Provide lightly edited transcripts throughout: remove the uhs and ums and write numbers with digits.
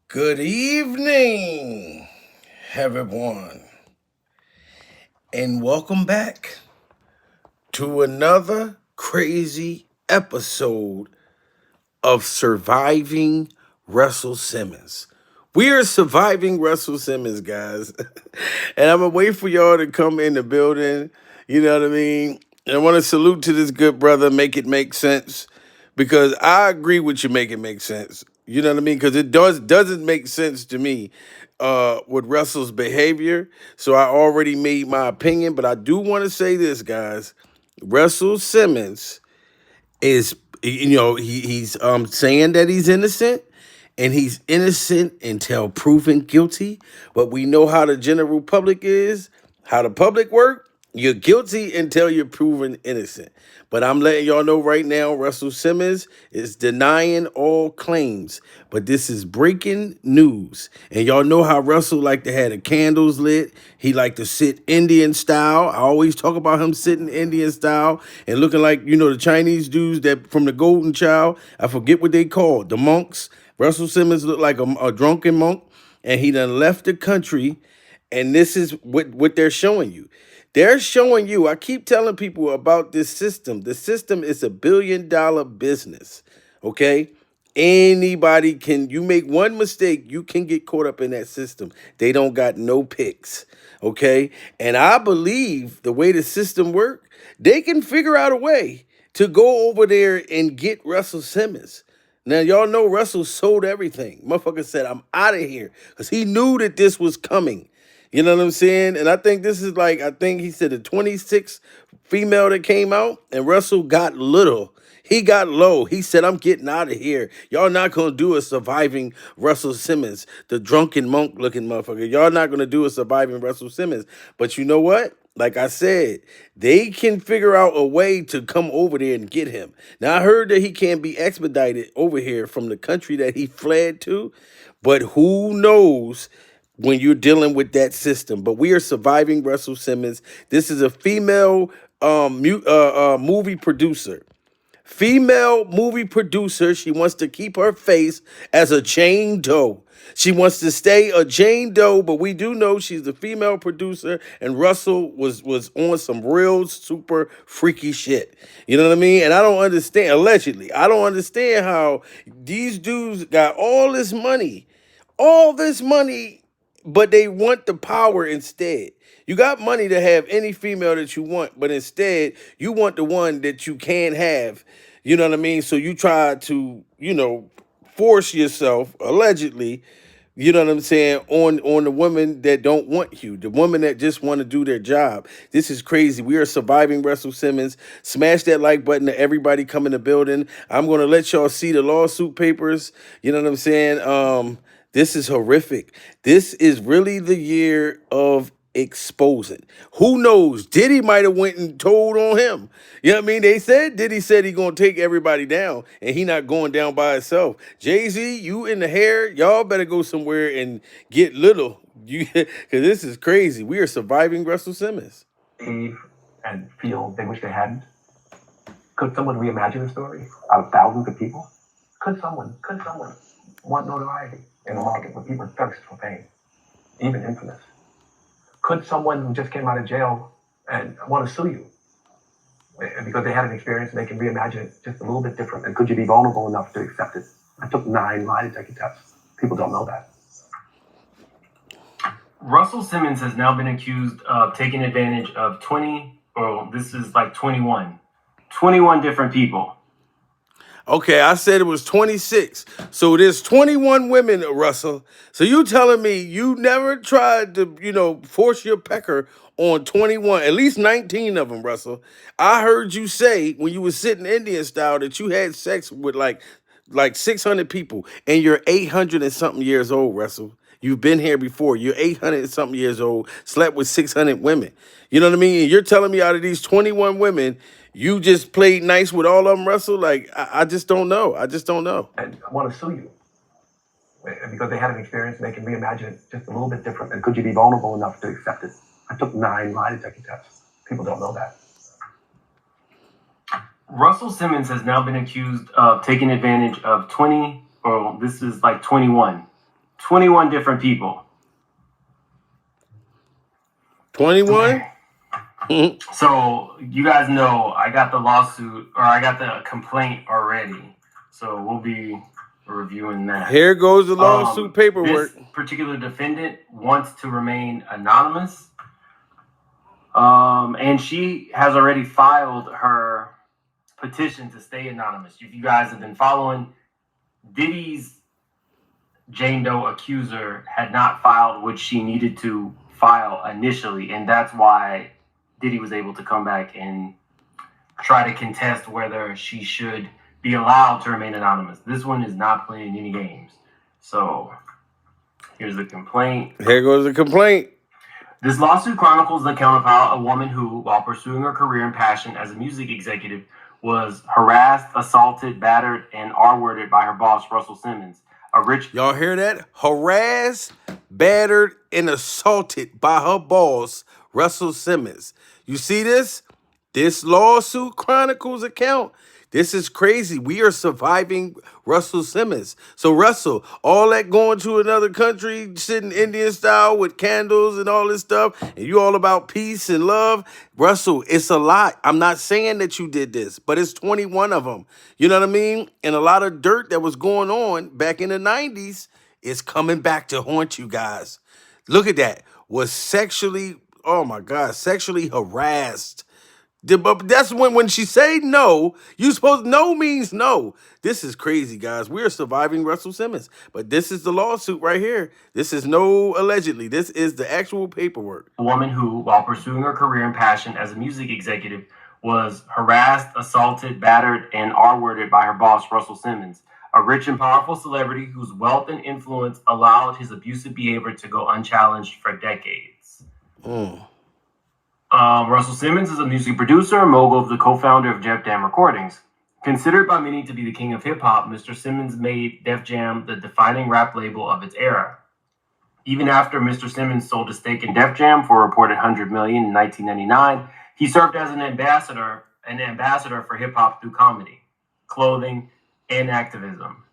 Good evening, everyone, and welcome back to another crazy episode of Surviving Russell Simmons. We are surviving Russell Simmons, guys. And I'm gonna wait for y'all to come in the building. You know what I mean? And I want to salute to this good brother, make it make sense. Because I agree with you, make it make sense. You know what I mean? Because it doesn't make sense to me with Russell's behavior. So I already made my opinion, but I do want to say this, guys. Russell Simmons is he's saying that he's innocent, and he's innocent until proven guilty. But we know how the general public is, how the public work. You're guilty until you're proven innocent. But I'm letting y'all know right now, Russell Simmons is denying all claims. But this is breaking news. And y'all know how Russell like to have the candles lit. He like to sit Indian style. I always talk about him sitting Indian style and looking like, the Chinese dudes that from the Golden Child. I forget what they called, the monks. Russell Simmons looked like a drunken monk, and he done left the country. And this is what they're showing you. They're showing you, I keep telling people about this system. The system is $1 billion business. Okay? Anybody can, you make one mistake, you can get caught up in that system. They don't got no picks. Okay? And I believe the way the system works, they can figure out a way to go over there and get Russell Simmons. Now, y'all know Russell sold everything. Motherfucker said, I'm out of here. Because he knew that this was coming. You know what I'm saying? And I think this is like, I think he said the 26th female that came out, and Russell got little. He got low. He said, I'm getting out of here. Y'all not going to do a surviving Russell Simmons, the drunken monk looking motherfucker. Y'all not going to do a surviving Russell Simmons. But you know what? Like I said, they can figure out a way to come over there and get him. Now, I heard that he can't be expedited over here from the country that he fled to, but who knows when you're dealing with that system. But we are surviving Russell Simmons. This is a female movie producer. Female movie producer. She wants to keep her face as a Jane Doe. She wants to stay a Jane Doe, but we do know she's the female producer, and Russell was on some real super freaky shit. You know what I mean? And I don't understand, allegedly, I don't understand how these dudes got all this money, but they want the power instead. You got money to have any female that you want, but instead you want the one that you can have. You know what I mean? So you try to, force yourself, allegedly, you know what I'm saying, on the women that don't want you, the women that just want to do their job. This is crazy. We are surviving Russell Simmons. Smash that like button to everybody come in the building. I'm gonna let y'all see the lawsuit papers. You know what I'm saying? This is horrific. This is really the year of exposing. Who knows? Diddy might have went and told on him. You know what I mean? They said Diddy said he gonna take everybody down, and he not going down by himself. Jay-Z, you in the hair, y'all better go somewhere and get little. You because this is crazy. We are surviving Russell Simmons. Believe and feel they wish they hadn't? Could someone reimagine the story out of thousands of people? Could someone want notoriety in a market where people thirst for fame, even infamous? Could someone who just came out of jail and want to sue you because they had an experience and they can reimagine it just a little bit different? And could you be vulnerable enough to accept it? I took 9 lie detector tests. People don't know that. Russell Simmons has now been accused of taking advantage of 21 different people. Okay, I said it was 26. So there's 21 women, Russell. So you telling me you never tried to, force your pecker on 21, at least 19 of them, Russell. I heard you say when you was sitting Indian style that you had sex with like 600 people, and you're 800 and something years old, Russell. You've been here before. You're 800 and something years old, slept with 600 women. You know what I mean? And you're telling me out of these 21 women, you just played nice with all of them, Russell? Like, I just don't know. I just don't know. And I want to sue you because they had an experience and they can reimagine it just a little bit different. And could you be vulnerable enough to accept it? I took 9 lie detector tests. People don't know that. Russell Simmons has now been accused of taking advantage of 21. 21 different people. 21? So you guys know I got the lawsuit, or I got the complaint already. So we'll be reviewing that. Here goes the lawsuit paperwork. This particular defendant wants to remain anonymous. And she has already filed her petition to stay anonymous. If you guys have been following, Diddy's Jane Doe accuser had not filed what she needed to file initially, and that's why Diddy was able to come back and try to contest whether she should be allowed to remain anonymous. This one is not playing any games. So here's the complaint. Here goes the complaint. This lawsuit chronicles the account of how a woman who, while pursuing her career and passion as a music executive, was harassed, assaulted, battered, and R-worded by her boss, Russell Simmons, a rich... Y'all hear that? Harassed, battered, and assaulted by her boss, Russell Simmons. You see this? This lawsuit chronicles account. This is crazy. We are surviving Russell Simmons. So Russell, all that going to another country, sitting Indian style with candles and all this stuff, and you all about peace and love. Russell, it's a lot. I'm not saying that you did this, but it's 21 of them. You know what I mean? And a lot of dirt that was going on back in the 90s is coming back to haunt you guys. Look at that. Was sexually, oh my God, sexually harassed. But that's when she say no, you supposed no means no. This is crazy, guys. We are surviving Russell Simmons. But this is the lawsuit right here. This is no allegedly. This is the actual paperwork. A woman who, while pursuing her career and passion as a music executive, was harassed, assaulted, battered, and R-worded by her boss, Russell Simmons, a rich and powerful celebrity whose wealth and influence allowed his abusive behavior to go unchallenged for decades. Russell Simmons is a music producer and mogul of the co-founder of Def Jam Recordings. Considered by many to be the king of hip-hop, Mr. Simmons made Def Jam the defining rap label of its era. Even after Mr. Simmons sold a stake in Def Jam for a reported $100 million in 1999, he served as an ambassador for hip-hop through comedy, clothing, and activism.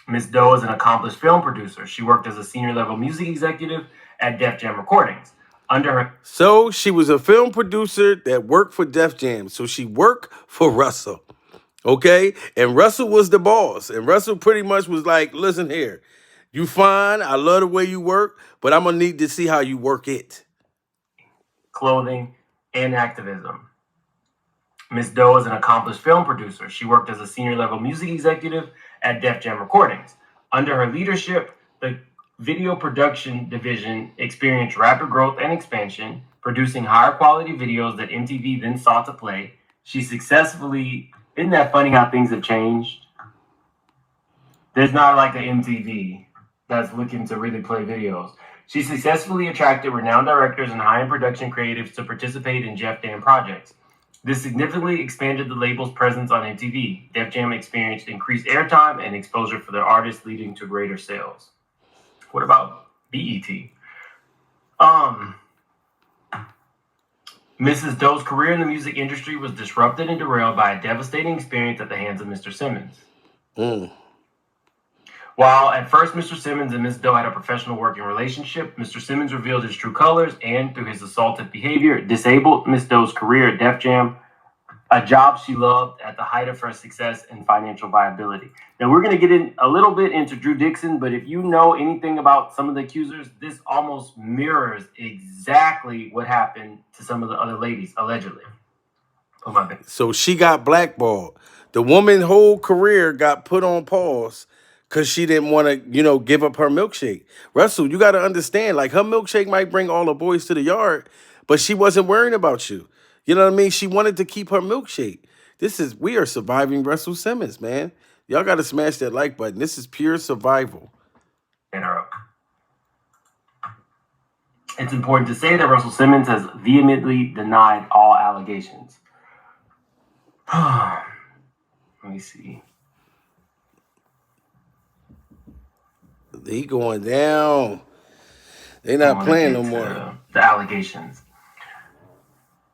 Ms. Doe is an accomplished film producer. She worked as a senior-level music executive at Def Jam Recordings. Under her. So she was a film producer that worked for Def Jam. So she worked for Russell. Okay? And Russell was the boss. And Russell pretty much was like, listen here. You fine. I love the way you work. But I'm going to need to see how you work it. Clothing and activism. Ms. Doe is an accomplished film producer. She worked as a senior-level music executive at Def Jam Recordings. Under her leadership, the video production division experienced rapid growth and expansion, producing higher quality videos that MTV then sought to play. She successfully, isn't that funny how things have changed? There's not like an MTV that's looking to really play videos. She successfully attracted renowned directors and high-end production creatives to participate in Def Jam projects. This significantly expanded the label's presence on MTV. Def Jam experienced increased airtime and exposure for their artists, leading to greater sales. What about BET? Mrs. Doe's career in the music industry was disrupted and derailed by a devastating experience at the hands of Mr. Simmons. While at first Mr. Simmons and Ms. Doe had a professional working relationship, Mr. Simmons revealed his true colors and, through his assaultive behavior, disabled Ms. Doe's career at Def Jam, a job she loved at the height of her success and financial viability. Now, we're going to get in a little bit into Drew Dixon, but if you know anything about some of the accusers, this almost mirrors exactly what happened to some of the other ladies, allegedly. So she got blackballed. The woman's whole career got put on pause because she didn't want to, give up her milkshake. Russell, you got to understand, like, her milkshake might bring all the boys to the yard, but she wasn't worrying about you. You know what I mean? She wanted to keep her milkshake. We are surviving Russell Simmons, man. Y'all got to smash that like button. This is pure survival. It's important to say that Russell Simmons has vehemently denied all allegations. Let me see. He going down. They not playing no more. The allegations.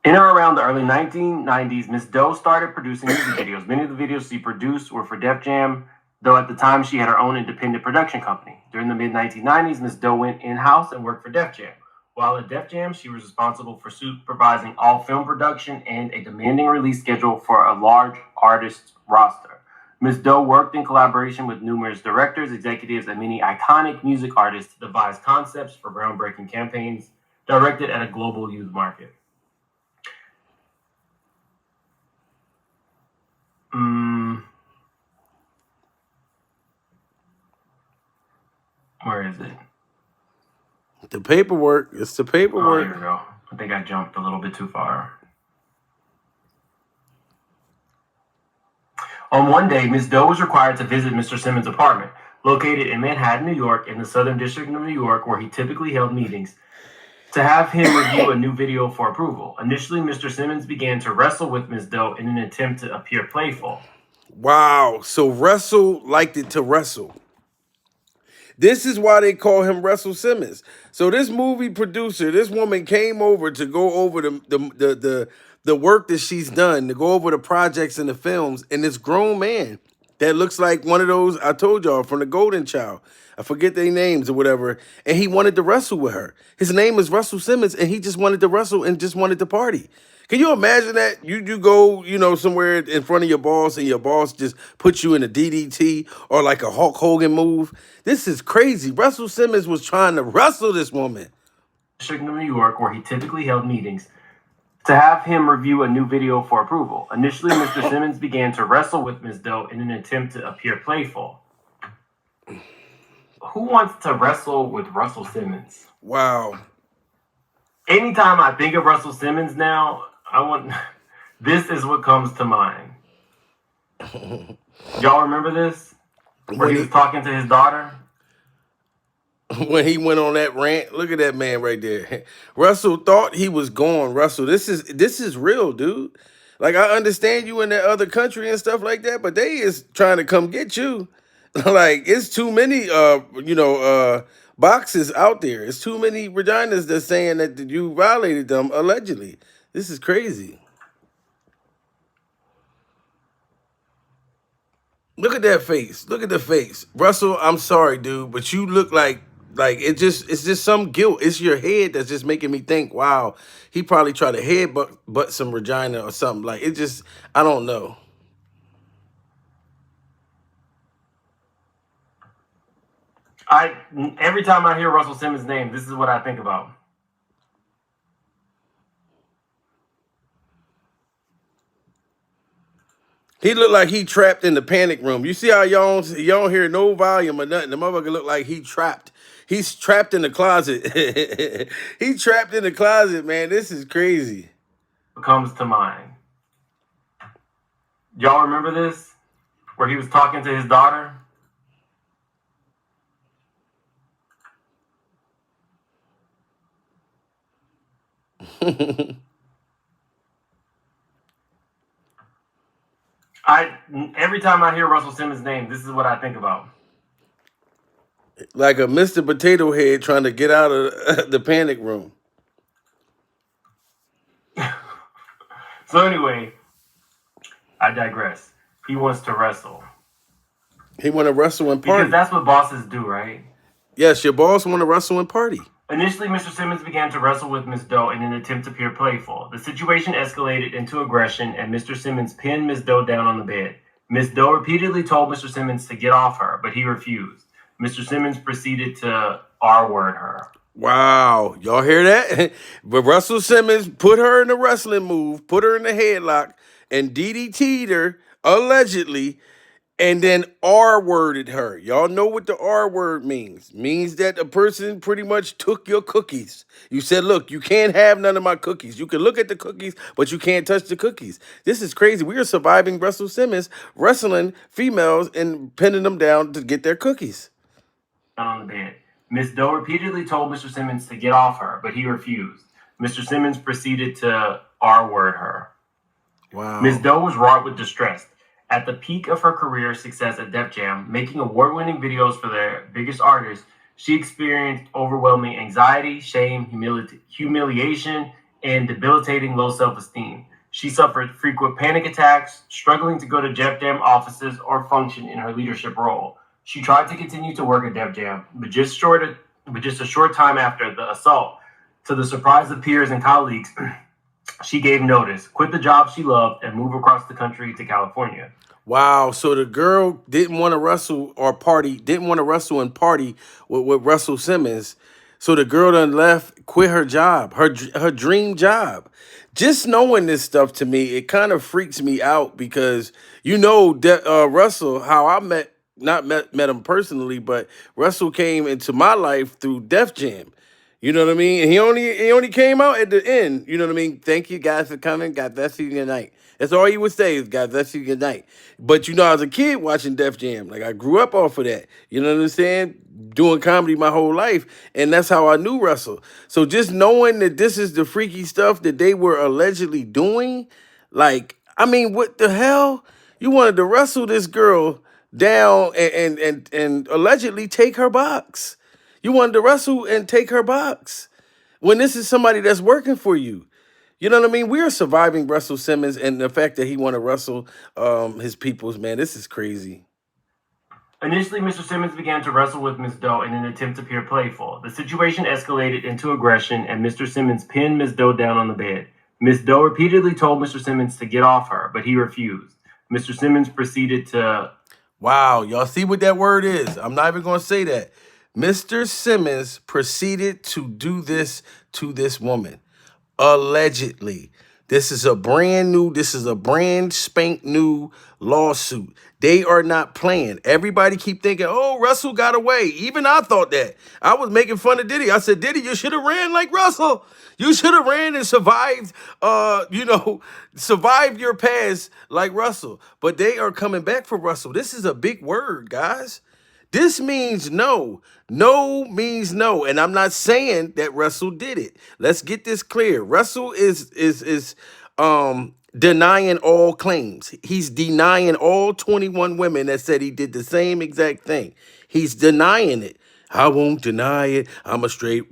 In or around the early 1990s, Ms. Doe started producing music videos. Many of the videos she produced were for Def Jam, though at the time she had her own independent production company. During the mid-1990s, Ms. Doe went in-house and worked for Def Jam. While at Def Jam, she was responsible for supervising all film production and a demanding release schedule for a large artist roster. Ms. Doe worked in collaboration with numerous directors, executives, and many iconic music artists to devise concepts for groundbreaking campaigns directed at a global youth market. Where is it? The paperwork. It's the Oh, paperwork. here we go. I think I jumped a little bit too far. On one day, Ms. Doe was required to visit Mr. Simmons' apartment, located in Manhattan, New York, in the Southern District of New York, where he typically held meetings, to have him review a new video for approval. Initially, Mr. Simmons began to wrestle with Ms. Doe in an attempt to appear playful. Wow. So Russell liked it to wrestle. This is why they call him Russell Simmons. So this movie producer, this woman came over to go over the work that she's done, to go over the projects and the films, and this grown man that looks like one of those I told y'all from the Golden Child. I forget their names or whatever, and he wanted to wrestle with her. His name is Russell Simmons, and he just wanted to wrestle and just wanted to party. Can you imagine that? You go, somewhere in front of your boss and your boss just puts you in a DDT or like a Hulk Hogan move? This is crazy. Russell Simmons was trying to wrestle this woman. District of New York, where he typically held meetings, to have him review a new video for approval. Initially, Mr. Simmons began to wrestle with Ms. Doe in an attempt to appear playful. Who wants to wrestle with Russell Simmons? Wow. Anytime I think of Russell Simmons now, this is what comes to mind. Y'all remember this? Where he was talking to his daughter? When he went on that rant, look at that man right there. Russell thought he was gone. Russell, this is real, dude. Like, I understand you in that other country and stuff like that, but they is trying to come get you. Like, it's too many boxes out there. It's too many vaginas that's saying that you violated them allegedly. This is crazy. Look at that face. Look at the face. Russell, I'm sorry, dude, but you look like it's just some guilt. It's your head that's just making me think, wow, he probably tried to headbutt some vagina or something. Like, it just, I don't know. Every time I hear Russell Simmons' name, this is what I think about. He looked like he trapped in the panic room. You see how y'all don't hear no volume or nothing. The motherfucker look like he trapped. He's trapped in the closet. He trapped in the closet, man. This is crazy. Comes to mind. Y'all remember this? Where he was talking to his daughter? Every time I hear Russell Simmons' name, this is what I think about. Like a Mr. Potato Head trying to get out of the panic room. So anyway, I digress. He wants to wrestle. He want to wrestle and party. Because that's what bosses do, right? Yes, your boss want to wrestle and party. Initially, Mr. Simmons began to wrestle with Ms. Doe in an attempt to appear playful. The situation escalated into aggression, and Mr. Simmons pinned Ms. Doe down on the bed. Ms. Doe repeatedly told Mr. Simmons to get off her, but he refused. Mr. Simmons proceeded to R-word her. Wow. Y'all hear that? But Russell Simmons put her in the wrestling move, put her in the headlock, and DDT'd her, allegedly, and then R-worded her. Y'all know what the R-word means. Means that a person pretty much took your cookies. You said, look, you can't have none of my cookies. You can look at the cookies, but you can't touch the cookies. This is crazy. We are surviving Russell Simmons wrestling females and pinning them down to get their cookies. On the bed. Ms. Doe repeatedly told Mr. Simmons to get off her, but he refused. Mr. Simmons proceeded to R-word her. Wow. Ms. Doe was wrought with distress. At the peak of her career success at Def Jam, making award-winning videos for their biggest artists, she experienced overwhelming anxiety, shame, humiliation, and debilitating low self-esteem. She suffered frequent panic attacks, struggling to go to Def Jam offices or function in her leadership role. She tried to continue to work at Def Jam, but just a short time after the assault, to the surprise of peers and colleagues, she gave notice, quit the job she loved, and moved across the country to California. Wow. So the girl didn't want to wrestle or party, didn't want to wrestle and party with Russell Simmons. So the girl done left, quit her job, her dream job. Just knowing this stuff to me, it kind of freaks me out because Russell, how I not met him personally, but Russell came into my life through Def Jam. You know what I mean? And he only came out at the end. You know what I mean? Thank you guys for coming. God bless you. Good night. That's all he would say is God bless you. Good night. But I was a kid watching Def Jam. Like I grew up off of that. You know what I'm saying? Doing comedy my whole life, and that's how I knew Russell. So just knowing that this is the freaky stuff that they were allegedly doing, like I mean, what the hell? You wanted to wrestle this girl down and allegedly take her box. You wanted to wrestle and take her box when this is somebody that's working for you. You know what I mean? We are surviving Russell Simmons and the fact that he want to wrestle his peoples, man. This is crazy. Initially, Mr. Simmons began to wrestle with Ms. Doe in an attempt to appear playful. The situation escalated into aggression, and Mr. Simmons pinned Ms. Doe down on the bed. Ms. Doe repeatedly told Mr. Simmons to get off her, but he refused. Mr. Simmons proceeded to... Wow, y'all see what that word is? I'm not even going to say that. Mr. Simmons proceeded to do this to this woman. Allegedly. This is a brand spank new lawsuit. They are not playing. Everybody keep thinking, oh, Russell got away. Even I thought that. I was making fun of Diddy. I said, Diddy, you should have ran like Russell. You should have ran and survived, survived your past like Russell. But they are coming back for Russell. This is a big word, guys. This means no. No means no. And I'm not saying that Russell did it. Let's get this clear. Russell is denying all claims. He's denying all 21 women that said he did the same exact thing. He's denying it. I won't deny it. I'm a straight,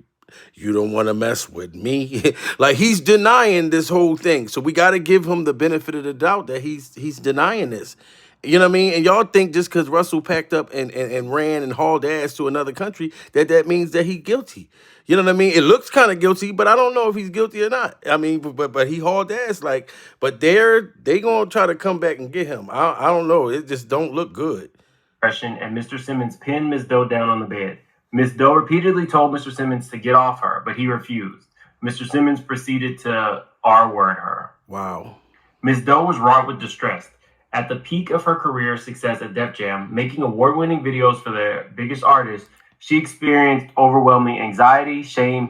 you don't want to mess with me. Like he's denying this whole thing. So we got to give him the benefit of the doubt that he's denying this. You know what I mean? And y'all think just because Russell packed up and ran and hauled ass to another country, that means that he's guilty. You know what I mean? It looks kind of guilty, but I don't know if he's guilty or not. I mean, but he hauled ass but they gonna try to come back and get him. I don't know. It just don't look good. And Mr. Simmons pinned Ms. Doe down on the bed. Ms. Doe repeatedly told Mr. Simmons to get off her, but he refused. Mr. Simmons proceeded to R-word her. Wow. Ms. Doe was wrought with distress. At the peak of her career success at Def Jam, making award-winning videos for their biggest artists, she experienced overwhelming anxiety, shame,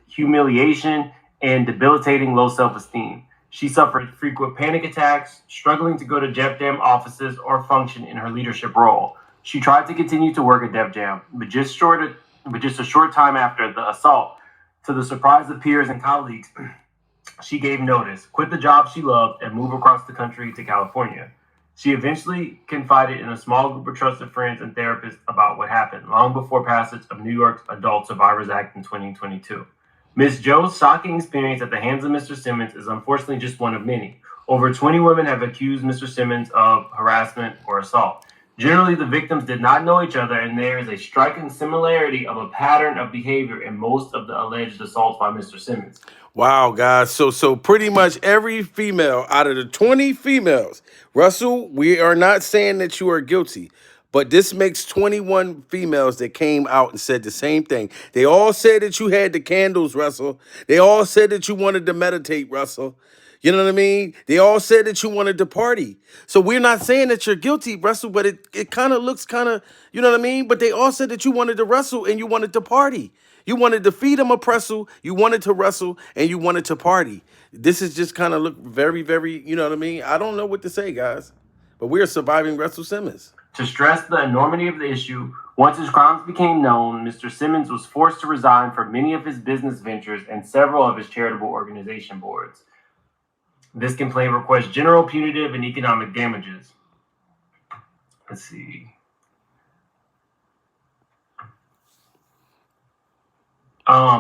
humiliation, and debilitating low self-esteem. She suffered frequent panic attacks, struggling to go to Def Jam offices or function in her leadership role. She tried to continue to work at Def Jam, but just a short time after the assault, to the surprise of peers and colleagues, she gave notice, quit the job she loved, and moved across the country to California. She eventually confided in a small group of trusted friends and therapists about what happened, long before passage of New York's Adult Survivors Act in 2022. Ms. Joe's shocking experience at the hands of Mr. Simmons is unfortunately just one of many. Over 20 women have accused Mr. Simmons of harassment or assault. Generally, the victims did not know each other, and there is a striking similarity of a pattern of behavior in most of the alleged assaults by Mr. Simmons. Wow, guys. So pretty much every female out of the 20 females, Russell, we are not saying that you are guilty, but this makes 21 females that came out and said the same thing. They all said that you had the candles, Russell. They all said that you wanted to meditate, Russell. You know what I mean? They all said that you wanted to party. So we're not saying that you're guilty, Russell, but it kind of looks kind of, you know what I mean? But they all said that you wanted to wrestle and you wanted to party. You wanted to feed them a pretzel, you wanted to wrestle, and you wanted to party. This is just kind of look very, very, you know what I mean? I don't know what to say, guys. But we are surviving Russell Simmons. To stress the enormity of the issue, once his crimes became known, Mr. Simmons was forced to resign from many of his business ventures and several of his charitable organization boards. This complaint requests general punitive and economic damages. Let's see.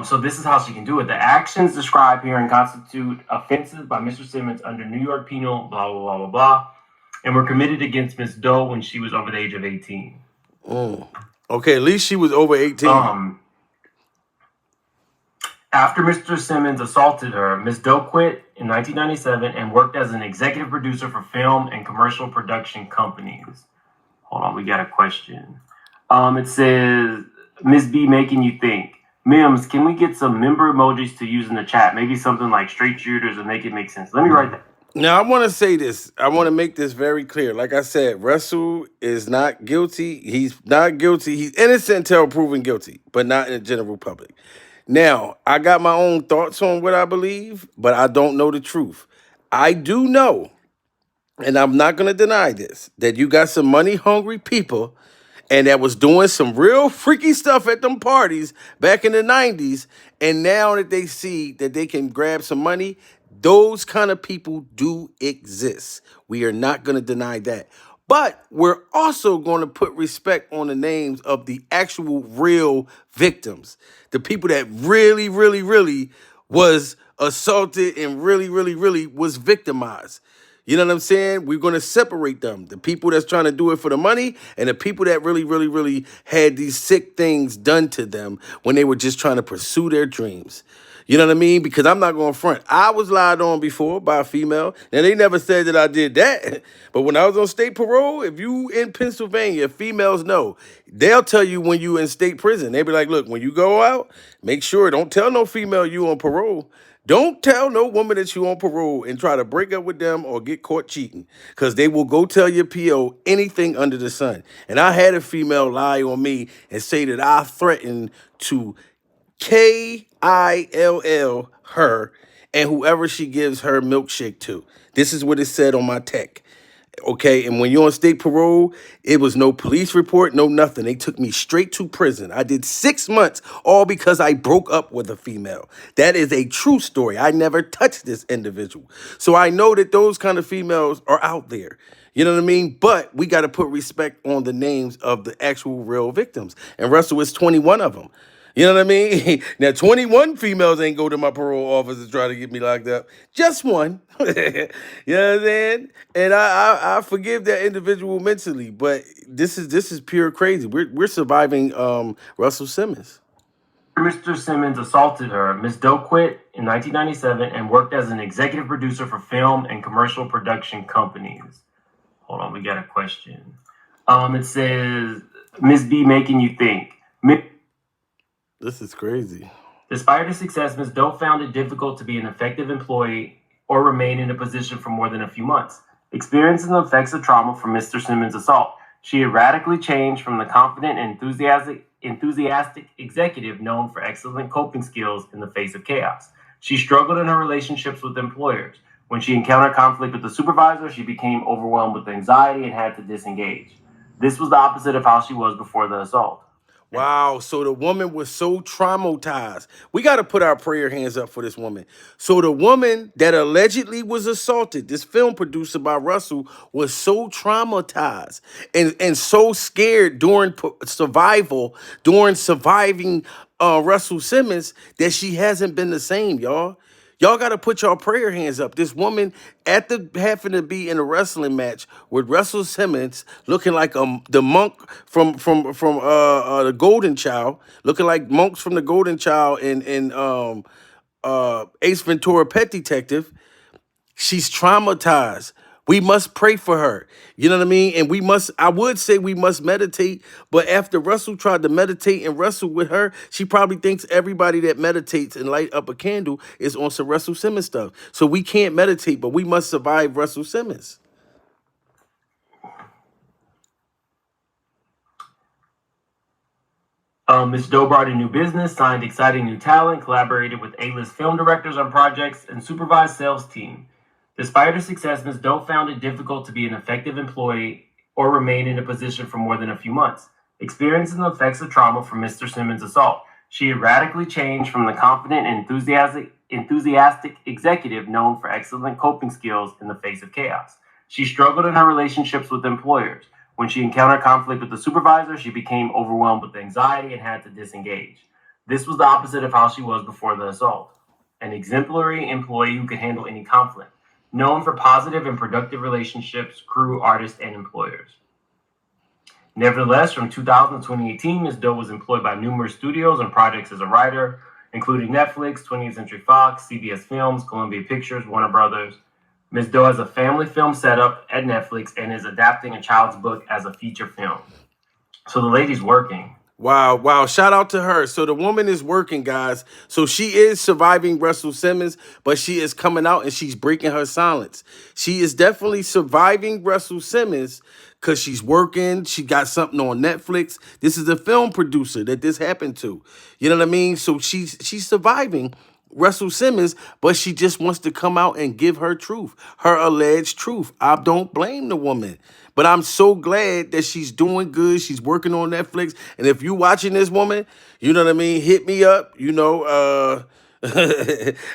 So this is how she can do it. The actions described herein constitute offenses by Mr. Simmons under New York penal, blah, blah, blah, blah, blah, and were committed against Ms. Doe when she was over the age of 18. Okay, at least she was over 18. After Mr. Simmons assaulted her, Ms. Doe quit in 1997 and worked as an executive producer for film and commercial production companies. Hold on, we got a question. It says, Ms. B making you think. Mims, can we get some member emojis to use in the chat? Maybe something like straight shooters and make it make sense. Let me write that. Now, I want to say this. I want to make this very clear. Like I said, Russell is not guilty. He's not guilty. He's innocent until proven guilty, but not in the general public. Now, I got my own thoughts on what I believe, but I don't know the truth. I do know, and I'm not going to deny this, that you got some money hungry people and that was doing some real freaky stuff at them parties back in the 90s. And now that they see that they can grab some money, those kind of people do exist. We are not going to deny that. But we're also going to put respect on the names of the actual real victims, the people that really, really, really was assaulted and really, really, really was victimized. You know what I'm saying? We're going to separate them. The people that's trying to do it for the money and the people that really, really, really had these sick things done to them when they were just trying to pursue their dreams. You know what I mean? Because I'm not going to front. I was lied on before by a female, and they never said that I did that. But when I was on state parole, if you in Pennsylvania, females know. They'll tell you when you in state prison. They be like, look, when you go out, make sure, don't tell no female you on parole. Don't tell no woman that you on parole and try to break up with them or get caught cheating, because they will go tell your PO anything under the sun. And I had a female lie on me and say that I threatened to KILL her and whoever she gives her milkshake to. This is what it said on my tech. Okay, and when you're on state parole, it was no police report, no nothing. They took me straight to prison. I did 6 months, all because I broke up with a female. That is a true story. I never touched this individual. So I know that those kind of females are out there. You know what I mean? But we got to put respect on the names of the actual real victims. And Russell is 21 of them. You know what I mean? Now, 21 females ain't go to my parole office to try to get me locked up. Just one. You know what I'm saying? And I forgive that individual mentally, but this is pure crazy. We're surviving Russell Simmons. Mr. Simmons assaulted her, Ms. Doe quit in 1997 and worked as an executive producer for film and commercial production companies. Hold on, we got a question. It says, Ms. B making you think. This is crazy. Despite her success, Ms. Doe found it difficult to be an effective employee or remain in a position for more than a few months. Experiencing the effects of trauma from Mr. Simmons' assault, she had radically changed from the confident and enthusiastic executive known for excellent coping skills in the face of chaos. She struggled in her relationships with employers. When she encountered conflict with the supervisor, she became overwhelmed with anxiety and had to disengage. This was the opposite of how she was before the assault. Wow, so the woman was so traumatized. We got to put our prayer hands up for this woman. So the woman that allegedly was assaulted, this film producer by Russell, was so traumatized and so scared during surviving Russell Simmons, that she hasn't been the same, y'all. Y'all got to put y'all prayer hands up. This woman, after having to be in a wrestling match with Russell Simmons, looking like the monk from the Golden Child, looking like monks from the Golden Child in Ace Ventura: Pet Detective. She's traumatized. We must pray for her. You know what I mean? And I would say we must meditate, but after Russell tried to meditate and wrestle with her, she probably thinks everybody that meditates and light up a candle is on some Russell Simmons stuff. So we can't meditate, but we must survive Russell Simmons. Ms. Doe brought a new business, signed exciting new talent, collaborated with A-list film directors on projects, and supervised sales team. Despite her success, Ms. Doe found it difficult to be an effective employee or remain in a position for more than a few months. Experiencing the effects of trauma from Mr. Simmons' assault, she had radically changed from the confident and enthusiastic executive known for excellent coping skills in the face of chaos. She struggled in her relationships with employers. When she encountered conflict with the supervisor, she became overwhelmed with anxiety and had to disengage. This was the opposite of how she was before the assault. An exemplary employee who could handle any conflict, known for positive and productive relationships, crew, artists, and employers. Nevertheless, from 2000 to 2018, Ms. Doe was employed by numerous studios and projects as a writer, including Netflix, 20th Century Fox, CBS Films, Columbia Pictures, Warner Brothers. Ms. Doe has a family film setup at Netflix and is adapting a child's book as a feature film. So the lady's working. Wow. Shout out to her. So the woman is working, guys. So she is surviving Russell Simmons, but she is coming out and she's breaking her silence. She is definitely surviving Russell Simmons because she's working. She got something on Netflix. This is a film producer that this happened to. You know what I mean? So she's surviving Russell Simmons, but she just wants to come out and give her truth, her alleged truth. I don't blame the woman, but I'm so glad that she's doing good. She's working on Netflix. And if you watching this woman, you know what I mean, hit me up. You know,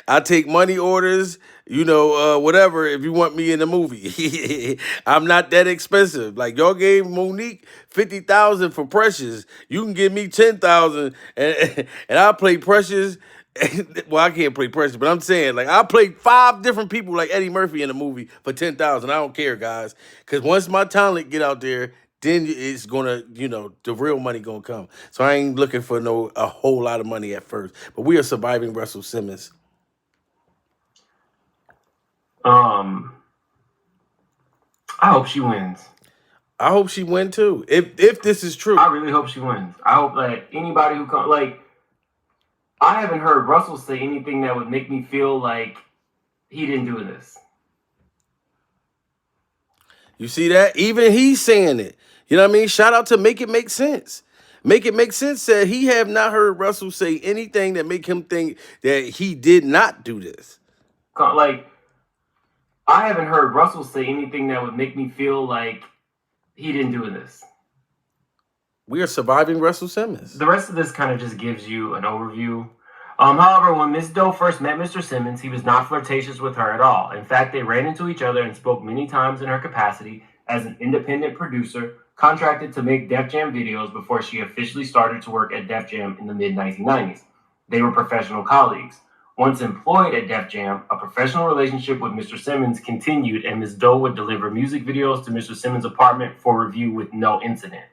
I take money orders, you know, whatever, if you want me in the movie. I'm not that expensive. Like y'all gave Monique 50,000 for Precious. You can give me 10,000 and I'll play Precious. Well, I can't play Precious, but I'm saying, like, I played 5 different people like Eddie Murphy in a movie for 10,000. I don't care, guys, because once my talent get out there, then it's gonna, you know, the real money gonna come. So I ain't looking for a whole lot of money at first. But we are surviving Russell Simmons. I hope she wins. I hope she win too. If this is true, I really hope she wins. I hope that anybody who comes, like, I haven't heard Russell say anything that would make me feel like he didn't do this. you see that? Even he's saying it. You know what I mean? Shout out to Make It Make Sense. Make It Make Sense said he have not heard Russell say anything that make him think that he did not do this. Like, I haven't heard Russell say anything that would make me feel like he didn't do this. We are surviving Russell Simmons. The rest of this kind of just gives you an overview. However, when Ms. Doe first met Mr. Simmons, he was not flirtatious with her at all. In fact, they ran into each other and spoke many times in her capacity as an independent producer contracted to make Def Jam videos before she officially started to work at Def Jam in the mid-1990s. They were professional colleagues. Once employed at Def Jam, a professional relationship with Mr. Simmons continued, and Ms. Doe would deliver music videos to Mr. Simmons' apartment for review with no incident.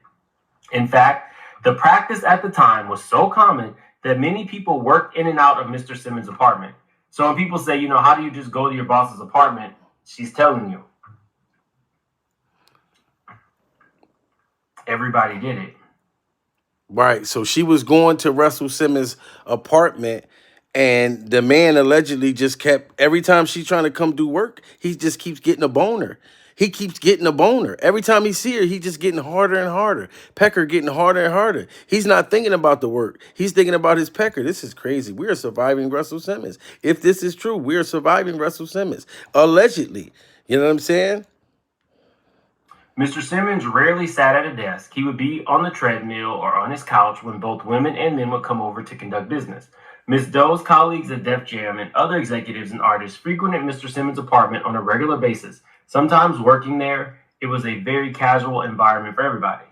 In fact, the practice at the time was so common that many people worked in and out of Mr. Simmons' apartment. So when people say, you know, how do you just go to your boss's apartment? She's telling you. Everybody did it. Right. So she was going to Russell Simmons' apartment, and the man allegedly just kept, every time she's trying to come do work, he just keeps getting a boner. He keeps getting a boner. Every time he see her, he just getting harder and harder. Pecker getting harder and harder. He's not thinking about the work. He's thinking about his pecker. This is crazy. We are surviving Russell Simmons. If this is true, we are surviving Russell Simmons. Allegedly. You know what I'm saying? Mr. Simmons rarely sat at a desk. He would be on the treadmill or on his couch when both women and men would come over to conduct business. Ms. Doe's colleagues at Def Jam and other executives and artists frequented Mr. Simmons' apartment on a regular basis. Sometimes working there, it was a very casual environment for everybody.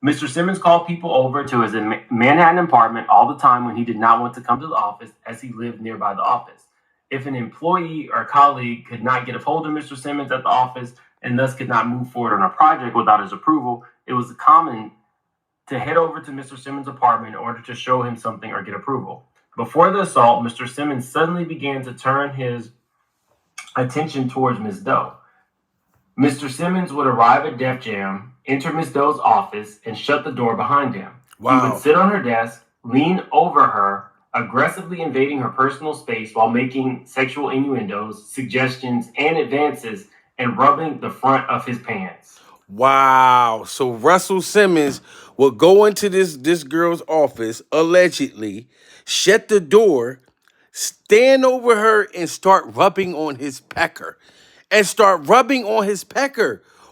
Mr. Simmons called people over to his Manhattan apartment all the time when he did not want to come to the office, as he lived nearby the office. If an employee or colleague could not get a hold of Mr. Simmons at the office and thus could not move forward on a project without his approval, it was common to head over to Mr. Simmons' apartment in order to show him something or get approval. Before the assault, Mr. Simmons suddenly began to turn his attention towards Ms. Doe. Mr. Simmons would arrive at Def Jam, enter Ms. Doe's office, and shut the door behind him. Wow. He would sit on her desk, lean over her, aggressively invading her personal space while making sexual innuendos, suggestions, and advances, and rubbing the front of his pants. Wow. So Russell Simmons would go into this girl's office, allegedly, shut the door, stand over her, and start rubbing on his pecker.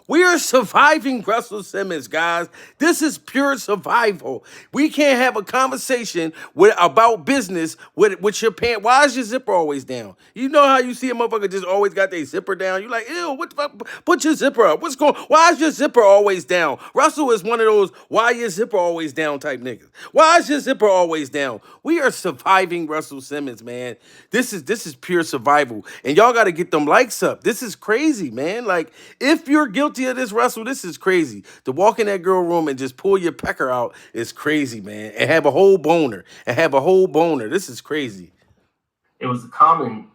We are surviving Russell Simmons, guys. This is pure survival. We can't have a conversation about business with your pants. Why is your zipper always down? You know how you see a motherfucker just always got their zipper down? You're like, ew, what the fuck? Put your zipper up. Why is your zipper always down? Russell is one of those, why your zipper always down type niggas. Why is your zipper always down? We are surviving Russell Simmons, man. This is pure survival. And y'all got to get them likes up. This is crazy, man. Like, if you're guilty guilty of this, Russell? This is crazy. To walk in that girl room and just pull your pecker out is crazy, man. And have a whole boner. This is crazy. It was common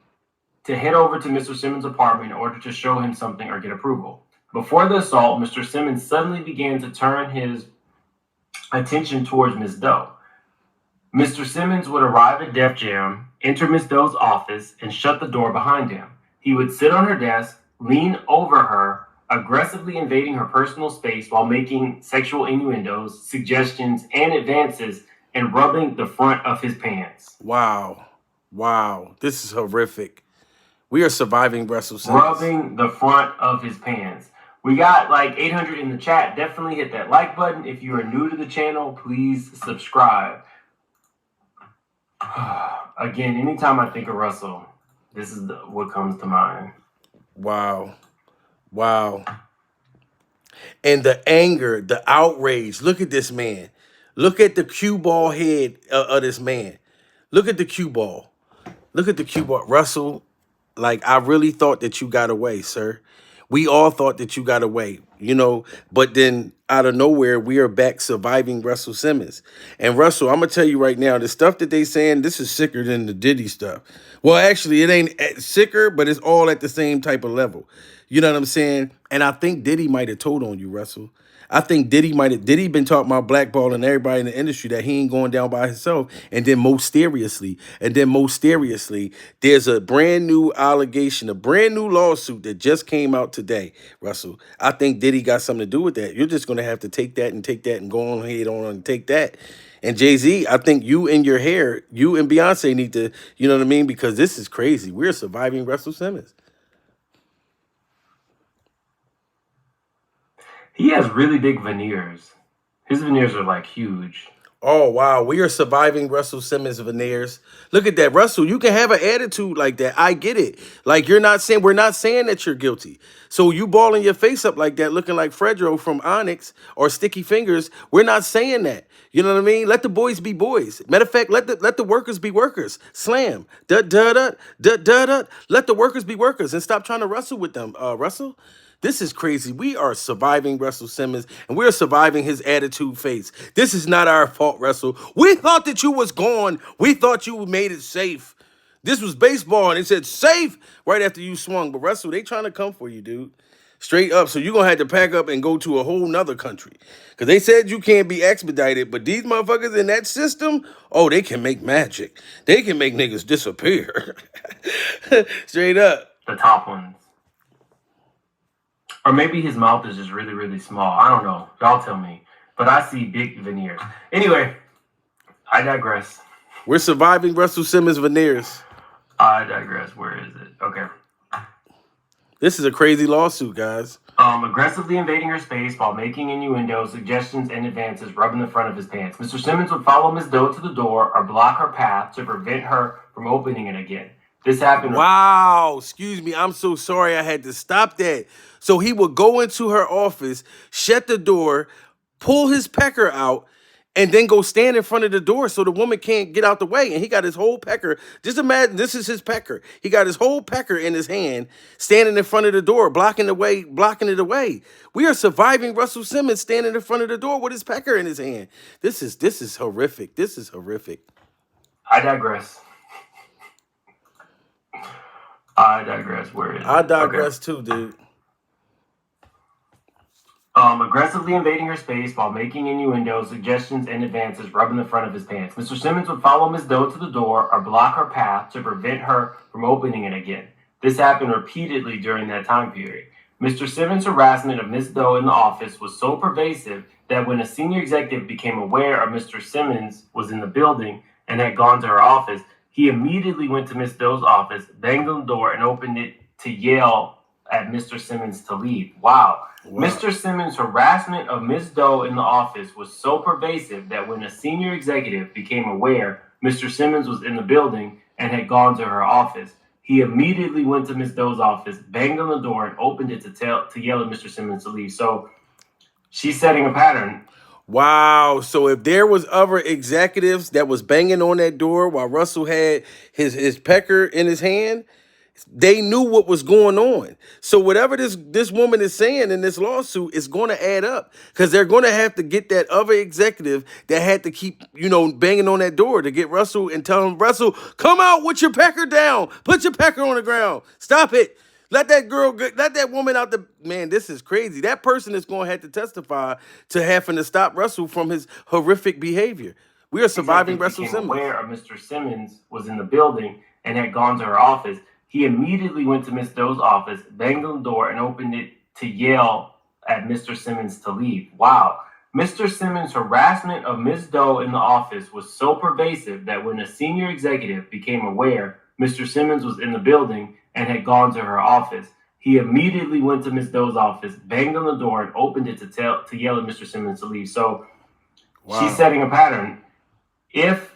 to head over to Mr. Simmons' apartment in order to show him something or get approval. Before the assault, Mr. Simmons suddenly began to turn his attention towards Ms. Doe. Mr. Simmons would arrive at Def Jam, enter Ms. Doe's office, and shut the door behind him. He would sit on her desk, lean over her, aggressively invading her personal space while making sexual innuendos, suggestions, and advances, and rubbing the front of his pants. Wow. This is horrific. We are surviving Russell Simmons. Rubbing the front of his pants. We got like 800 in the chat. Definitely hit that like button. If you are new to the channel, please subscribe. Again, anytime I think of Russell, this is what comes to mind. Wow. And the anger, the outrage. Look at this man. Look at the cue ball head of this man. Look at the cue ball. Russell, like, I really thought that you got away, sir. We all thought that you got away, but then out of nowhere, we are back surviving Russell Simmons. And Russell, I'm going to tell you right now, the stuff that they saying, this is sicker than the Diddy stuff. Well, actually, it ain't sicker, but it's all at the same type of level. You know what I'm saying? And I think Diddy might have told on you, Russell. I think Diddy been talking about blackballing everybody in the industry that he ain't going down by himself. And then most seriously, there's a brand new allegation, a brand new lawsuit that just came out today, Russell. I think Diddy got something to do with that. You're just going to have to take that and go on ahead and take that. And Jay-Z, I think you and Beyonce need to, you know what I mean? Because this is crazy. We're surviving Russell Simmons. He has really big veneers. His veneers are like huge. Oh, wow. We are surviving Russell Simmons veneers. Look at that. Russell, you can have an attitude like that. I get it. Like, we're not saying that you're guilty. So you balling your face up like that, looking like Fredro from Onyx or Sticky Fingers, we're not saying that. You know what I mean? Let the boys be boys. Matter of fact, let the workers be workers. Slam. Let the workers be workers and stop trying to wrestle with them, Russell. This is crazy. We are surviving Russell Simmons, and we're surviving his attitude phase. This is not our fault, Russell. We thought that you was gone. We thought you made it safe. This was baseball, and they said safe right after you swung. But, Russell, they trying to come for you, dude. Straight up. So you're going to have to pack up and go to a whole nother country. Because they said you can't be expedited, but these motherfuckers in that system, oh, they can make magic. They can make niggas disappear. Straight up. The top ones. Or maybe his mouth is just really, really small. I don't know. Y'all tell me. But I see big veneers. Anyway, I digress. We're surviving Russell Simmons veneers. I digress. Where is it? Okay. This is a crazy lawsuit, guys. Aggressively invading her space while making innuendos, suggestions, and advances, rubbing the front of his pants. Mr. Simmons would follow Ms. Doe to the door or block her path to prevent her from opening it again. This happened. Wow. Excuse me. I'm so sorry. I had to stop that. So he would go into her office, shut the door, pull his pecker out, and then go stand in front of the door so the woman can't get out the way. And he got his whole pecker. Just imagine, this is his pecker. He got his whole pecker in his hand, standing in front of the door, blocking it away. We are surviving Russell Simmons standing in front of the door with his pecker in his hand. This is horrific. This is horrific. I digress. Where is it? I digress too, dude. Aggressively invading her space while making innuendos, suggestions, and advances, rubbing the front of his pants. Mr. Simmons would follow Ms. Doe to the door or block her path to prevent her from opening it again. This happened repeatedly during that time period. Mr. Simmons' harassment of Ms. Doe in the office was so pervasive that when a senior executive became aware of Mr. Simmons was in the building and had gone to her office, he immediately went to Ms. Doe's office, banged on the door, and opened it to yell at Mr. Simmons to leave. Wow. Mr. Simmons' harassment of Ms. Doe in the office was so pervasive that when a senior executive became aware Mr. Simmons was in the building and had gone to her office, he immediately went to Ms. Doe's office, banged on the door, and opened it to yell at Mr. Simmons to leave. So she's setting a pattern. Wow. So if there was other executives that was banging on that door while Russell had his pecker in his hand, They knew what was going on. So whatever this woman is saying in this lawsuit is going to add up because they're going to have to get that other executive that had to keep, banging on that door to get Russell and tell him, Russell, come out with your pecker down. Put your pecker on the ground. Stop it. Let that woman out the, man, this is crazy. That person is going to have to testify to having to stop Russell from his horrific behavior. We are surviving Russell became Simmons. aware of Mr. Simmons was in the building and had gone to her office. He immediately went to Miss Doe's office, banged on the door, and opened it to yell at Mr. Simmons to leave. Wow. Mr. Simmons' harassment of Miss Doe in the office was so pervasive that when a senior executive became aware Mr. Simmons was in the building and had gone to her office, he immediately went to Miss Doe's office, banged on the door, and opened it to yell at Mr. Simmons to leave. So she's setting a pattern. If,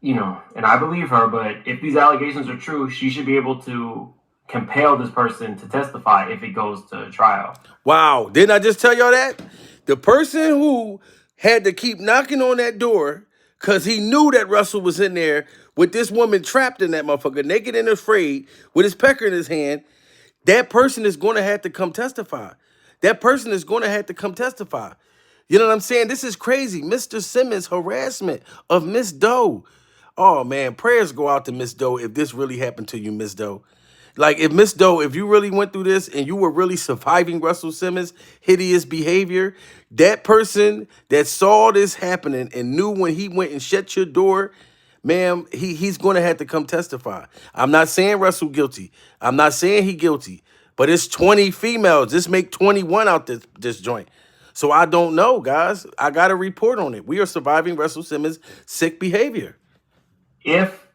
and I believe her, but if these allegations are true, she should be able to compel this person to testify if it goes to trial. Wow. Didn't I just tell y'all that? The person who had to keep knocking on that door because he knew that Russell was in there with this woman trapped in that motherfucker, naked and afraid, with his pecker in his hand, that person is going to have to come testify. That person is going to have to come testify. You know what I'm saying? This is crazy. Mr. Simmons' harassment of Miss Doe. Oh, man, prayers go out to Miss Doe if this really happened to you, Miss Doe. Like, if Miss Doe, if you really went through this and you were really surviving Russell Simmons' hideous behavior, that person that saw this happening and knew when he went and shut your door, ma'am, he's going to have to come testify. I'm not saying Russell guilty. I'm not saying he guilty. But it's 20 females. This make 21 out this joint. So I don't know, guys. I got to report on it. We are surviving Russell Simmons' sick behavior. If,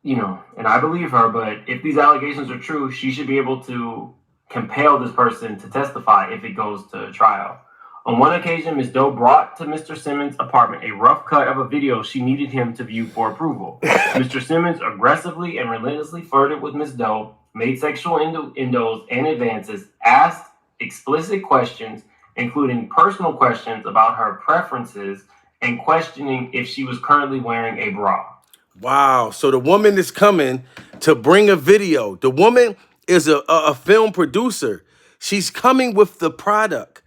and I believe her, but if these allegations are true, she should be able to compel this person to testify if it goes to trial. On one occasion, Ms. Doe brought to Mr. Simmons' apartment a rough cut of a video she needed him to view for approval. Mr. Simmons aggressively and relentlessly flirted with Ms. Doe, made sexual innuendos and advances, asked explicit questions, including personal questions about her preferences, and questioning if she was currently wearing a bra. Wow. So the woman is coming to bring a video. The woman is a film producer. She's coming with the product.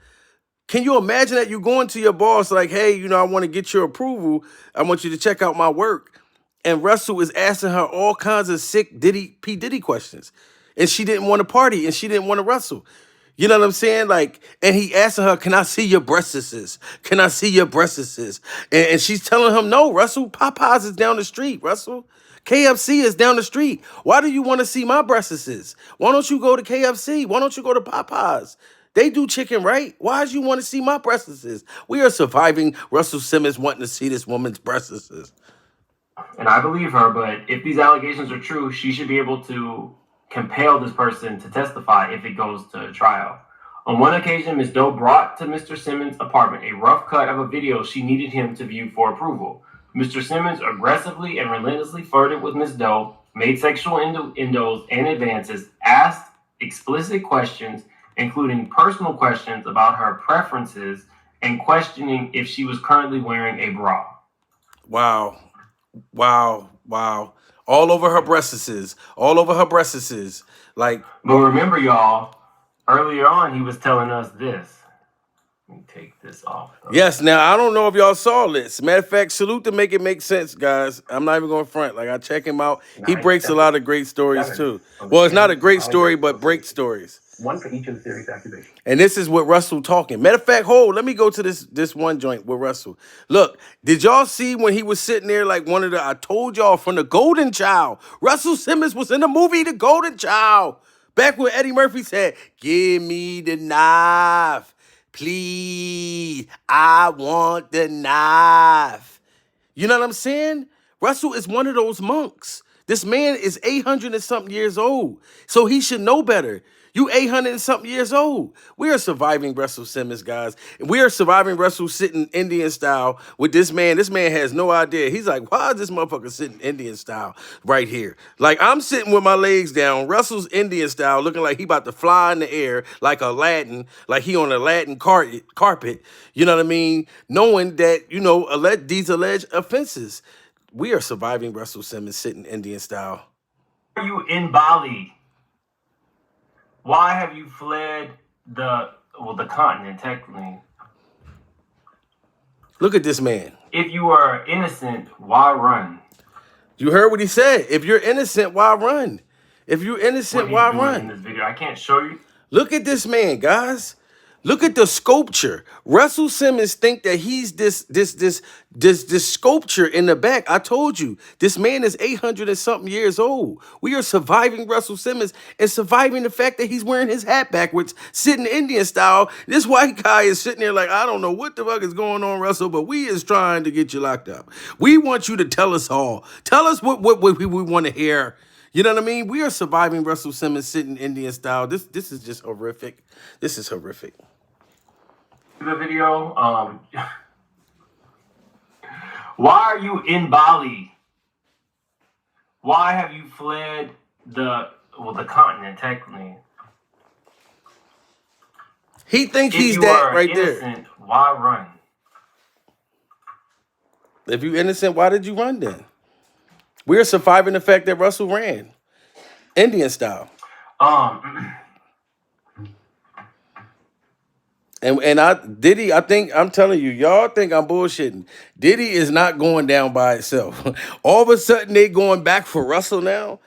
Can you imagine that you're going to your boss like, hey, I want to get your approval. I want you to check out my work. And Russell is asking her all kinds of sick P. Diddy questions. And she didn't want to party and she didn't want to Russell. You know what I'm saying? Like, and he asking her, can I see your breastises? Can I see your breastises? And she's telling him, no, Russell, Popeyes is down the street, Russell. KFC is down the street. Why do you want to see my breastises? Why don't you go to KFC? Why don't you go to Popeyes? They do chicken, right? Why do you want to see my breastises? We are surviving Russell Simmons wanting to see this woman's breastises. And I believe her, but if these allegations are true, she should be able to compel this person to testify if it goes to trial. On one occasion, Ms. Doe brought to Mr. Simmons' apartment a rough cut of a video she needed him to view for approval. Mr. Simmons aggressively and relentlessly flirted with Ms. Doe, made sexual innuendos and advances, asked explicit questions, including personal questions about her preferences, and questioning if she was currently wearing a bra. Wow. Wow. Wow. All over her breastises. All over her breastises. Like, but remember, y'all, earlier on, he was telling us this. Let me take this off. Yes, now, I don't know if y'all saw this. Matter of fact, salute to make it make sense, guys. I'm not even going to front. Like, I check him out. He breaks a lot of great stories, too. Well, it's not a great story, but break stories. One for each of the serious accusations. And this is what Russell talking. Matter of fact, let me go to this one joint with Russell. Look, did y'all see when he was sitting there like I told y'all from The Golden Child. Russell Simmons was in the movie The Golden Child. Back when Eddie Murphy said, give me the knife, please. I want the knife. You know what I'm saying? Russell is one of those monks. This man is 800 and something years old. So he should know better. You 800 and something years old. We are surviving Russell Simmons, guys. We are surviving Russell sitting Indian style with this man. This man has no idea. He's like, why is this motherfucker sitting Indian style right here? Like, I'm sitting with my legs down. Russell's Indian style, looking like he about to fly in the air like Aladdin, like he on a Latin carpet. You know what I mean? Knowing that, these alleged offenses. We are surviving Russell Simmons sitting Indian style. are you in Bali? Why have you fled the continent technically? Look at this man. If you are innocent, why run? You heard what he said. If you're innocent, why run? If you're What innocent, he's why doing in run? this video, I can't show you. Look at this man, guys. Look at the sculpture. Russell Simmons think that he's this sculpture in the back. I told you, this man is 800 and something years old. We are surviving Russell Simmons and surviving the fact that he's wearing his hat backwards, sitting Indian style. This white guy is sitting there like, I don't know what the fuck is going on, Russell, but we is trying to get you locked up. We want you to tell us all. Tell us what we want to hear. You know what I mean? We are surviving Russell Simmons sitting Indian style. This is just horrific. This is horrific. The video. Why are you in Bali? Why have you fled the continent technically? He thinks If he's you that are right innocent, there. why run? If you innocent, why did you run then? We're surviving the fact that Russell ran Indian style. And Diddy, I think I'm telling you, y'all think I'm bullshitting. Diddy is not going down by itself. All of a sudden, they going back for Russell now.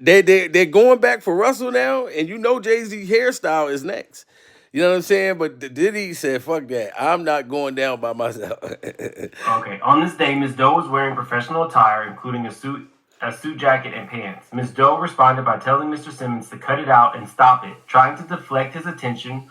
They're going back for Russell now, and you know Jay-Z hairstyle is next. You know what I'm saying? But Diddy said, "Fuck that! I'm not going down by myself." Okay. On this day, Ms. Doe was wearing professional attire, including a suit jacket, and pants. Ms. Doe responded by telling Mr. Simmons to cut it out and stop it, trying to deflect his attention,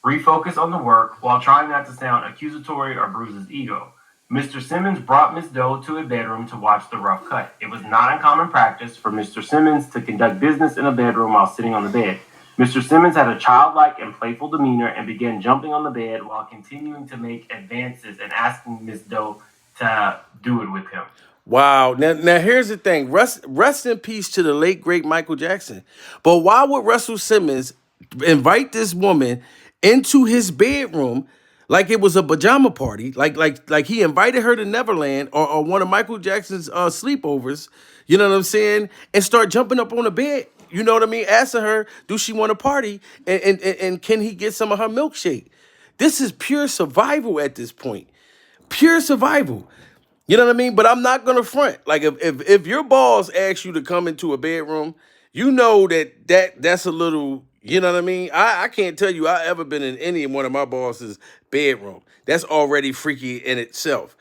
refocus on the work, while trying not to sound accusatory or bruise his ego. Mr. Simmons brought Ms. Doe to a bedroom to watch the rough cut. It was not uncommon practice for Mr. Simmons to conduct business in a bedroom while sitting on the bed. Mr. Simmons had a childlike and playful demeanor and began jumping on the bed while continuing to make advances and asking Ms. Doe to do it with him. Wow. Now here's the thing. Rest in peace to the late great Michael Jackson. But why would Russell Simmons invite this woman into his bedroom like it was a pajama party? Like he invited her to Neverland or one of Michael Jackson's sleepovers. You know what I'm saying? And start jumping up on the bed. You know what I mean? Asking her, do she want to party? And can he get some of her milkshake? This is pure survival at this point. Pure survival. You know what I mean? But I'm not gonna front. Like if your boss asks you to come into a bedroom, you know that's a little. You know what I mean? I can't tell you I ever been in any one of my boss's bedroom. That's already freaky in itself.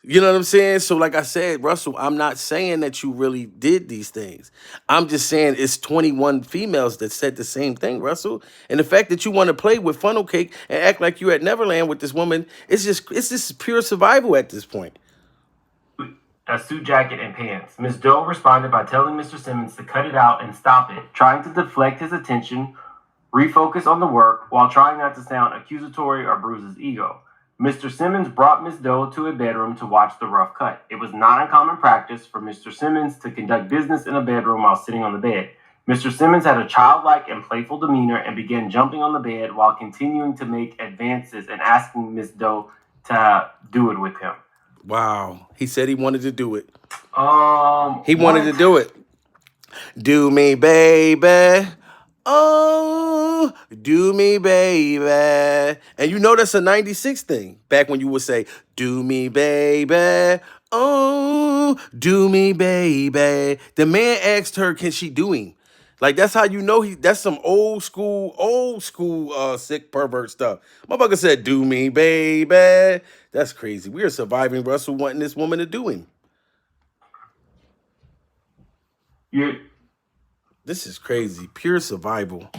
You know what I'm saying? So like I said, Russell, I'm not saying that you really did these things. I'm just saying it's 21 females that said the same thing, Russell. And the fact that you want to play with funnel cake and act like you at Neverland with this woman, it's just pure survival at this point. A suit jacket and pants. Ms. Doe responded by telling Mr. Simmons to cut it out and stop it, trying to deflect his attention, refocus on the work, while trying not to sound accusatory or bruise his ego. Mr. Simmons brought Ms. Doe to a bedroom to watch the rough cut. It was not uncommon practice for Mr. Simmons to conduct business in a bedroom while sitting on the bed. Mr. Simmons had a childlike and playful demeanor and began jumping on the bed while continuing to make advances and asking Ms. Doe to do it with him. Wow. He said he wanted to do it. He wanted to do it. Do me, baby. Oh, do me, baby. And you know that's a 96 thing. Back when you would say, do me, baby. Oh, do me, baby. The man asked her, can she do him? Like, that's how you know that's some old school, sick pervert stuff. Motherfucker said, do me, baby. That's crazy. We are surviving Russell wanting this woman to do him. This is crazy. Pure survival.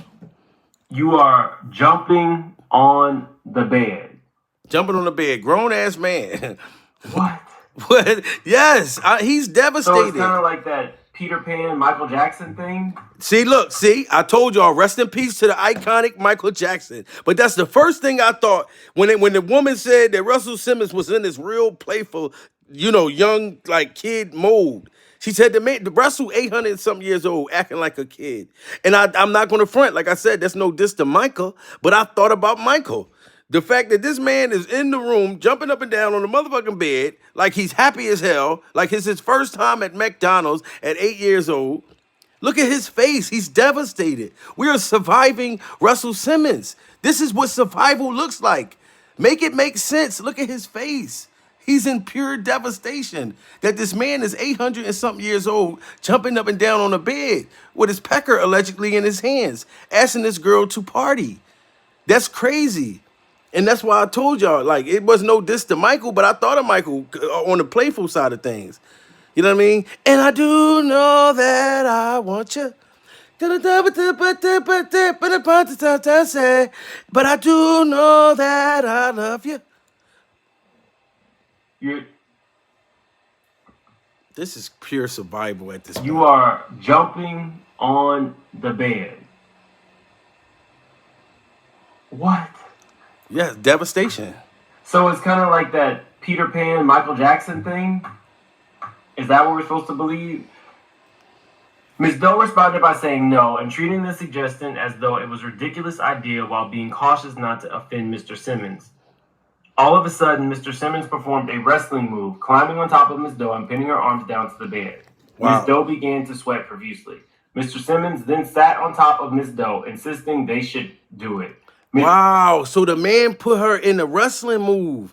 You are jumping on the bed. Jumping on the bed. Grown-ass man. What? What? Yes. He's devastated. So it's kind of like that Peter Pan, Michael Jackson thing. See, I told y'all, rest in peace to the iconic Michael Jackson. But that's the first thing I thought when the woman said that Russell Simmons was in this real playful, young, like, kid mode. She said the Russell 800 and something years old, acting like a kid. And I'm not going to front. Like I said, that's no diss to Michael, but I thought about Michael. The fact that this man is in the room, jumping up and down on the motherfucking bed, like he's happy as hell, like it's his first time at McDonald's at 8 years old. Look at his face. He's devastated. We are surviving Russell Simmons. This is what survival looks like. Make it make sense. Look at his face. He's in pure devastation that this man is 800 and something years old, jumping up and down on a bed with his pecker allegedly in his hands, asking this girl to party. That's crazy. And that's why I told y'all, like, it was no diss to Michael, but I thought of Michael on the playful side of things. You know what I mean? And I do know that I want you. But I do know that I love you. This is pure survival at this point. You are jumping on the bed. What? Yeah, devastation. So it's kind of like that Peter Pan, Michael Jackson thing? Is that what we're supposed to believe? Ms. Doe responded by saying no and treating the suggestion as though it was a ridiculous idea while being cautious not to offend Mr. Simmons. All of a sudden, Mr. Simmons performed a wrestling move, climbing on top of Ms. Doe and pinning her arms down to the bed. Wow. Ms. Doe began to sweat profusely. Mr. Simmons then sat on top of Ms. Doe, insisting they should do it. Wow, so the man put her in a wrestling move.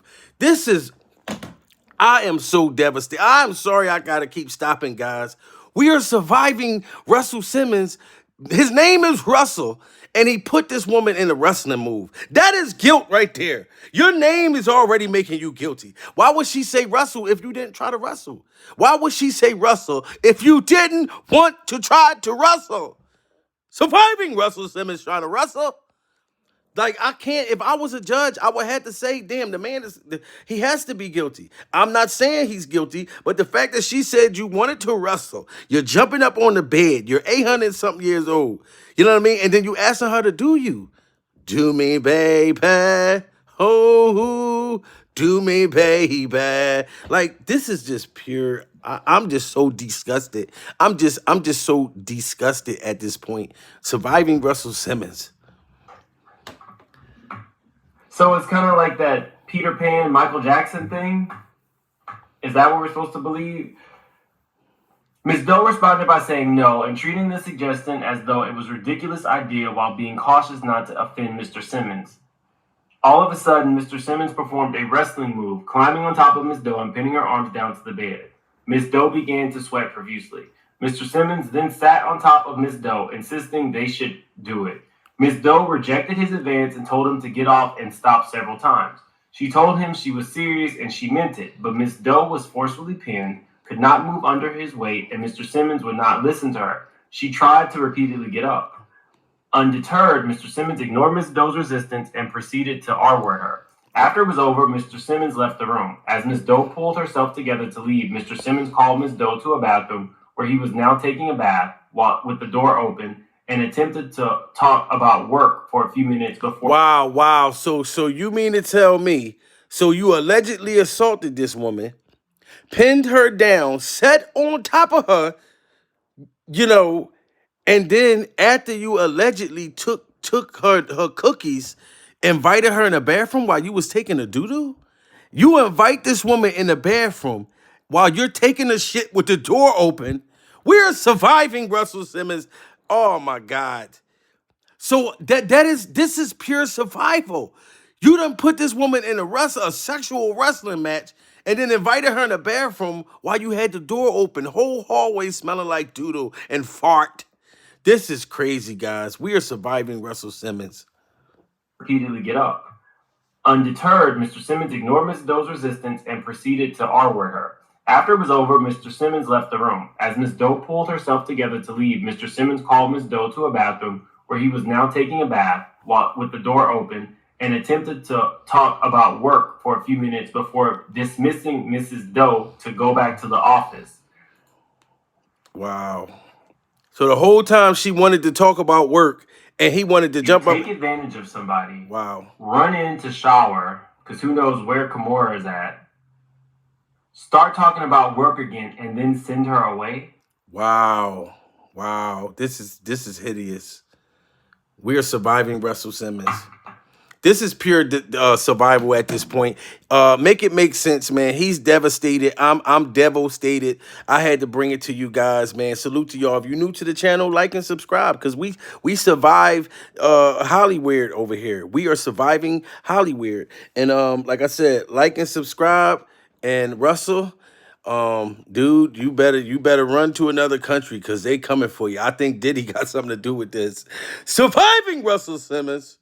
I am so devastated. I'm sorry I gotta keep stopping, guys. We are surviving Russell Simmons. His name is Russell, and he put this woman in a wrestling move. That is guilt right there. Your name is already making you guilty. Why would she say Russell if you didn't try to wrestle? Why would she say Russell if you didn't want to try to wrestle? Surviving Russell Simmons trying to wrestle? Like, I can't, if I was a judge, I would have to say, damn, the man he has to be guilty. I'm not saying he's guilty, but the fact that she said you wanted to wrestle, you're jumping up on the bed, you're 800 something years old, you know what I mean? And then you asking her to do you. Do me, baby. Oh, do me, baby. Like, this is just pure, I'm just so disgusted. I'm just so disgusted at this point. Surviving Russell Simmons. So it's kind of like that Peter Pan, Michael Jackson thing? Is that what we're supposed to believe? Ms. Doe responded by saying no and treating the suggestion as though it was a ridiculous idea while being cautious not to offend Mr. Simmons. All of a sudden, Mr. Simmons performed a wrestling move, climbing on top of Ms. Doe and pinning her arms down to the bed. Ms. Doe began to sweat profusely. Mr. Simmons then sat on top of Ms. Doe, insisting they should do it. Ms. Doe rejected his advance and told him to get off and stop several times. She told him she was serious and she meant it, but Ms. Doe was forcefully pinned, could not move under his weight, and Mr. Simmons would not listen to her. She tried to repeatedly get up. Undeterred, Mr. Simmons ignored Ms. Doe's resistance and proceeded to R-word her. After it was over, Mr. Simmons left the room. As Ms. Doe pulled herself together to leave, Mr. Simmons called Ms. Doe to a bathroom where he was now taking a bath with the door open, and attempted to talk about work for a few minutes before. Wow. So you mean to tell me, so you allegedly assaulted this woman, pinned her down, sat on top of her, you know, and then after you allegedly took her cookies, invited her in the bathroom while you was taking a doo-doo? You invite this woman in the bathroom while you're taking a shit with the door open. We're surviving Russell Simmons. Oh my God. So this is pure survival. You done put this woman in a sexual wrestling match and then invited her in the bathroom while you had the door open, whole hallway smelling like doodle and fart. This is crazy, guys. We are surviving Russell Simmons. Repeatedly get up. Undeterred, Mr. Simmons ignored Ms. Doe's resistance and proceeded to R-word her. After it was over, Mr. Simmons left the room. As Ms. Doe pulled herself together to leave, Mr. Simmons called Ms. Doe to a bathroom where he was now taking a bath with the door open, and attempted to talk about work for a few minutes before dismissing Mrs. Doe to go back to the office. Wow. So the whole time she wanted to talk about work and he wanted to jump up. Take advantage of somebody. Wow. Run in to shower, because who knows where Kimura is at. Start talking about work again and then send her away. Wow. This is hideous. We are surviving Russell Simmons. This is pure survival at this point. Make it make sense, man. He's devastated. I'm devastated. I had to bring it to you guys, man. Salute to y'all. If you're new to the channel, like and subscribe, because we survive Hollywood over here. We are surviving Hollywood. And like I said, like and subscribe. And Russell, dude, you better run to another country, because they coming for you. I think Diddy got something to do with this. Surviving Russell Simmons.